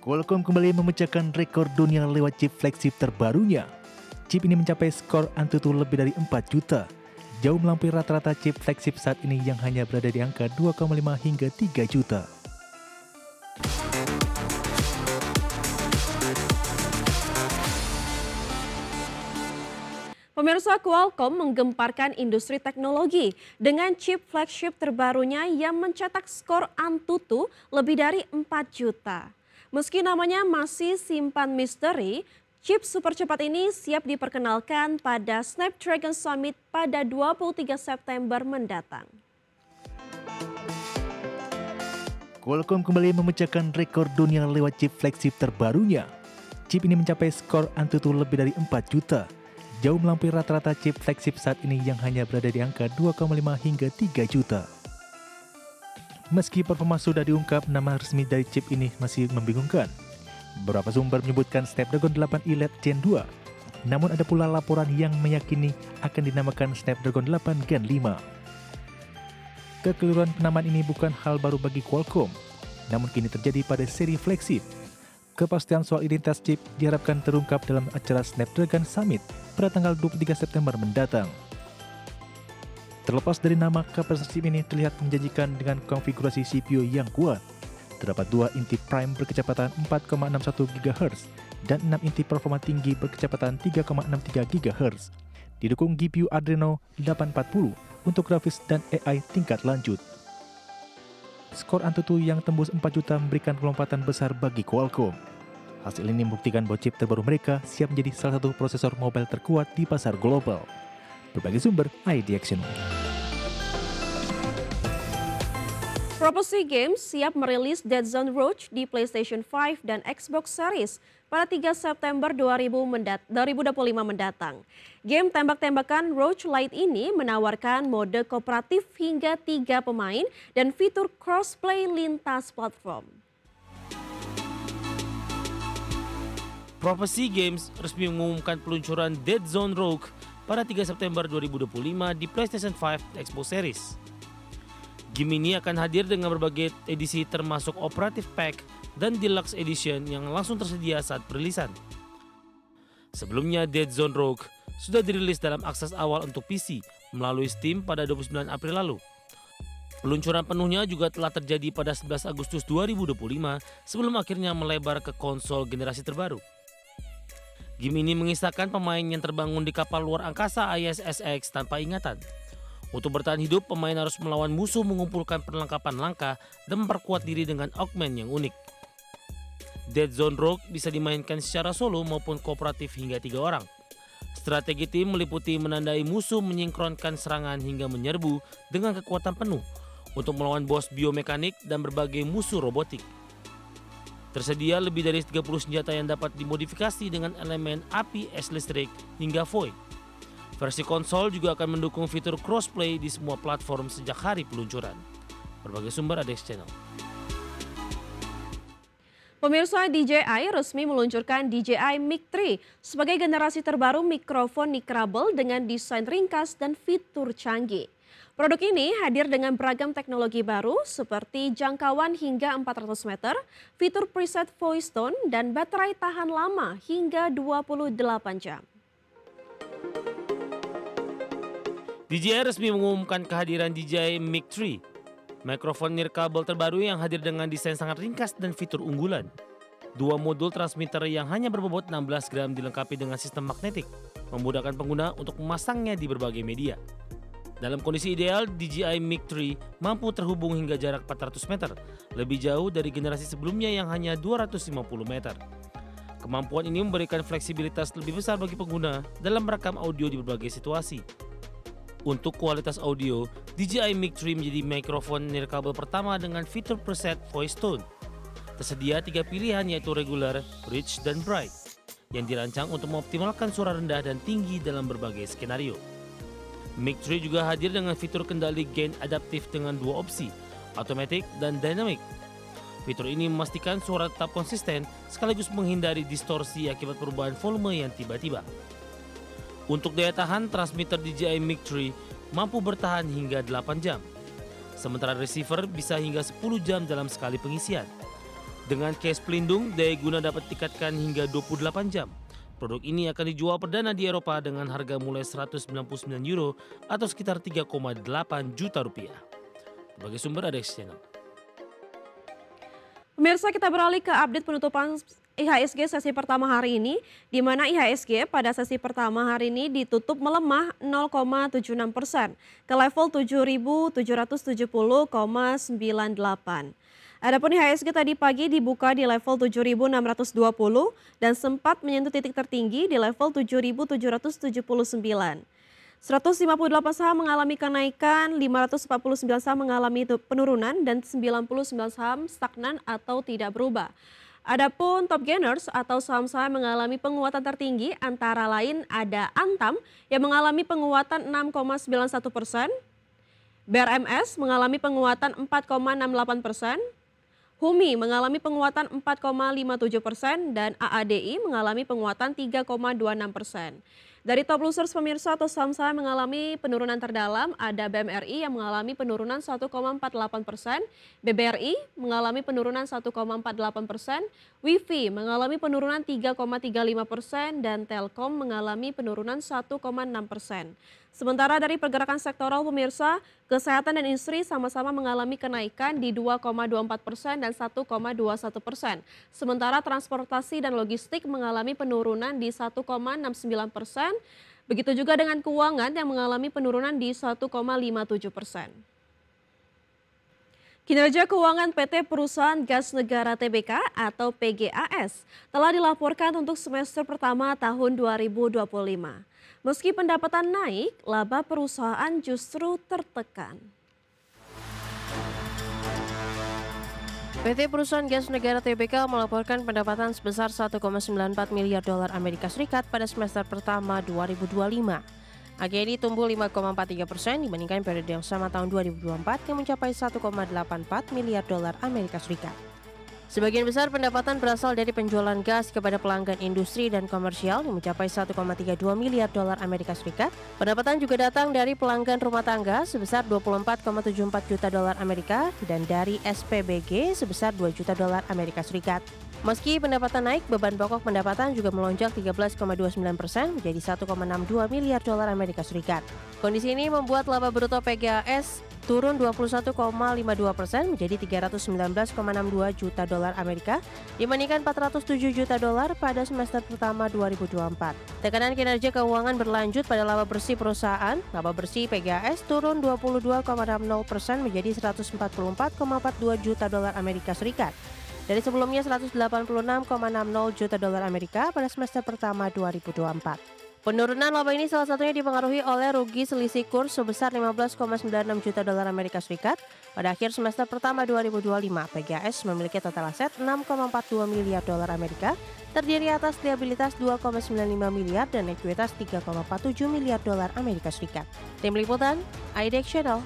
Qualcomm kembali memecahkan rekor dunia lewat chip flagship terbarunya. Chip ini mencapai skor Antutu lebih dari 4 juta, jauh melampaui rata-rata chip flagship saat ini yang hanya berada di angka 2,5 hingga 3 juta. Pemirsa, Qualcomm menggemparkan industri teknologi dengan chip flagship terbarunya yang mencetak skor Antutu lebih dari 4 juta. Meski namanya masih simpan misteri, chip super cepat ini siap diperkenalkan pada Snapdragon Summit pada 23 September mendatang. Qualcomm kembali memecahkan rekor dunia lewat chip flagship terbarunya. Chip ini mencapai skor Antutu lebih dari 4 juta, jauh melampaui rata-rata chip flagship saat ini yang hanya berada di angka 2,5 hingga 3 juta. Meski performa sudah diungkap, nama resmi dari chip ini masih membingungkan. Beberapa sumber menyebutkan Snapdragon 8 Elite Gen 2, namun ada pula laporan yang meyakini akan dinamakan Snapdragon 8 Gen 5. Kekeliruan penamaan ini bukan hal baru bagi Qualcomm, namun kini terjadi pada seri flagship. Kepastian soal identitas chip diharapkan terungkap dalam acara Snapdragon Summit pada tanggal 23 September mendatang. Terlepas dari nama, kapasitas chip ini terlihat menjanjikan dengan konfigurasi CPU yang kuat. Terdapat 2 inti prime berkecepatan 4,61 GHz dan 6 inti performa tinggi berkecepatan 3,63 GHz. Didukung GPU Adreno 840 untuk grafis dan AI tingkat lanjut. Skor Antutu yang tembus 4 juta memberikan kelompatan besar bagi Qualcomm. Hasil ini membuktikan bahwa chip terbaru mereka siap menjadi salah satu prosesor mobile terkuat di pasar global. Berbagai sumber, IDXN. Proposisi Games siap merilis Dead Zone Roach di PlayStation 5 dan Xbox Series pada 3 September 2025 mendatang. Game tembak-tembakan Roach Lite ini menawarkan mode kooperatif hingga 3 pemain dan fitur crossplay lintas platform. Proposisi Games resmi mengumumkan peluncuran Dead Zone Rogue pada 3 September 2025 di PlayStation 5 dan Xbox Series. Game ini akan hadir dengan berbagai edisi termasuk Operative Pack dan Deluxe Edition yang langsung tersedia saat perilisan. Sebelumnya Dead Zone Rogue sudah dirilis dalam akses awal untuk PC melalui Steam pada 29 April lalu. Peluncuran penuhnya juga telah terjadi pada 11 Agustus 2025 sebelum akhirnya melebar ke konsol generasi terbaru. Game ini mengisahkan pemain yang terbangun di kapal luar angkasa ISS-X tanpa ingatan. Untuk bertahan hidup, pemain harus melawan musuh, mengumpulkan perlengkapan langka, dan memperkuat diri dengan augment yang unik. Dead Zone Rogue bisa dimainkan secara solo maupun kooperatif hingga 3 orang. Strategi tim meliputi menandai musuh, menyingkronkan serangan hingga menyerbu dengan kekuatan penuh untuk melawan bos biomekanik dan berbagai musuh robotik. Tersedia lebih dari 30 senjata yang dapat dimodifikasi dengan elemen api, es listrik, hingga void. Versi konsol juga akan mendukung fitur crossplay di semua platform sejak hari peluncuran. Berbagai sumber ada di channel. Pemirsa, DJI resmi meluncurkan DJI Mic 3 sebagai generasi terbaru mikrofon nikrabel dengan desain ringkas dan fitur canggih. Produk ini hadir dengan beragam teknologi baru seperti jangkauan hingga 400 meter, fitur preset voice tone, dan baterai tahan lama hingga 28 jam. DJI resmi mengumumkan kehadiran DJI Mic 3, mikrofon nirkabel terbaru yang hadir dengan desain sangat ringkas dan fitur unggulan. 2 modul transmitter yang hanya berbobot 16 gram dilengkapi dengan sistem magnetik, memudahkan pengguna untuk memasangnya di berbagai media. Dalam kondisi ideal, DJI Mic 3 mampu terhubung hingga jarak 400 meter, lebih jauh dari generasi sebelumnya yang hanya 250 meter. Kemampuan ini memberikan fleksibilitas lebih besar bagi pengguna dalam merekam audio di berbagai situasi. Untuk kualitas audio, DJI Mic 3 menjadi mikrofon nirkabel pertama dengan fitur preset voice tone. Tersedia 3 pilihan yaitu regular, rich, dan bright, yang dirancang untuk mengoptimalkan suara rendah dan tinggi dalam berbagai skenario. Mic 3 juga hadir dengan fitur kendali gain adaptif dengan 2 opsi, automatic dan dynamic. Fitur ini memastikan suara tetap konsisten sekaligus menghindari distorsi akibat perubahan volume yang tiba-tiba. Untuk daya tahan, transmitter DJI Mic 3 mampu bertahan hingga 8 jam. Sementara receiver bisa hingga 10 jam dalam sekali pengisian. Dengan case pelindung, daya guna dapat ditingkatkan hingga 28 jam. Produk ini akan dijual perdana di Eropa dengan harga mulai €199 atau sekitar 3,8 juta rupiah. Berbagai sumber ada di channel. Pemirsa, kita beralih ke update penutupan IHSG sesi pertama hari ini, di mana IHSG pada sesi pertama hari ini ditutup melemah 0,76% ke level 7.770,98. Adapun IHSG tadi pagi dibuka di level 7.620 dan sempat menyentuh titik tertinggi di level 7.779. 158 saham mengalami kenaikan, 549 saham mengalami penurunan, dan 99 saham stagnan atau tidak berubah. Adapun top gainers atau saham-saham mengalami penguatan tertinggi antara lain ada Antam yang mengalami penguatan 6,91%, BRMS mengalami penguatan 4,68%, Humi mengalami penguatan 4,57% dan AADI mengalami penguatan 3,26%. Dari top losers pemirsa atau saham-saham mengalami penurunan terdalam ada BMRI yang mengalami penurunan 1,48%, BBRI mengalami penurunan 1,48%, WIFI mengalami penurunan 3,35% dan Telkom mengalami penurunan 1,6%. Sementara dari pergerakan sektoral pemirsa, kesehatan dan industri sama-sama mengalami kenaikan di 2,24% dan 1,21%. Sementara transportasi dan logistik mengalami penurunan di 1,69%. Begitu juga dengan keuangan yang mengalami penurunan di 1,57%. Kinerja keuangan PT Perusahaan Gas Negara Tbk atau PGAS telah dilaporkan untuk semester pertama tahun 2025. Meski pendapatan naik, laba perusahaan justru tertekan. PT Perusahaan Gas Negara Tbk melaporkan pendapatan sebesar 1,94 miliar dolar Amerika Serikat pada semester pertama 2025. Angka ini tumbuh 5,43% dibandingkan periode yang sama tahun 2024 yang mencapai 1,84 miliar dolar Amerika Serikat. Sebagian besar pendapatan berasal dari penjualan gas kepada pelanggan industri dan komersial yang mencapai 1,32 miliar dolar Amerika Serikat. Pendapatan juga datang dari pelanggan rumah tangga sebesar 24,74 juta dolar Amerika dan dari SPBG sebesar 2 juta dolar Amerika Serikat. Meski pendapatan naik, beban pokok pendapatan juga melonjak 13,29% menjadi 1,62 miliar dolar Amerika Serikat. Kondisi ini membuat laba bruto PGAS turun 21,52% menjadi 319,62 juta dolar Amerika dibandingkan 407 juta dolar pada semester pertama 2024. Tekanan kinerja keuangan berlanjut pada laba bersih perusahaan. Laba bersih PGAS turun 22,60% menjadi 144,42 juta dolar Amerika Serikat dari sebelumnya 186,60 juta dolar Amerika pada semester pertama 2024. Penurunan laba ini salah satunya dipengaruhi oleh rugi selisih kurs sebesar 15,96 juta dolar Amerika Serikat. Pada akhir semester pertama 2025, PGAS memiliki total aset 6,42 miliar dolar Amerika, terdiri atas liabilitas 2,95 miliar dan ekuitas 3,47 miliar dolar Amerika Serikat. Tim Liputan, IDX Channel.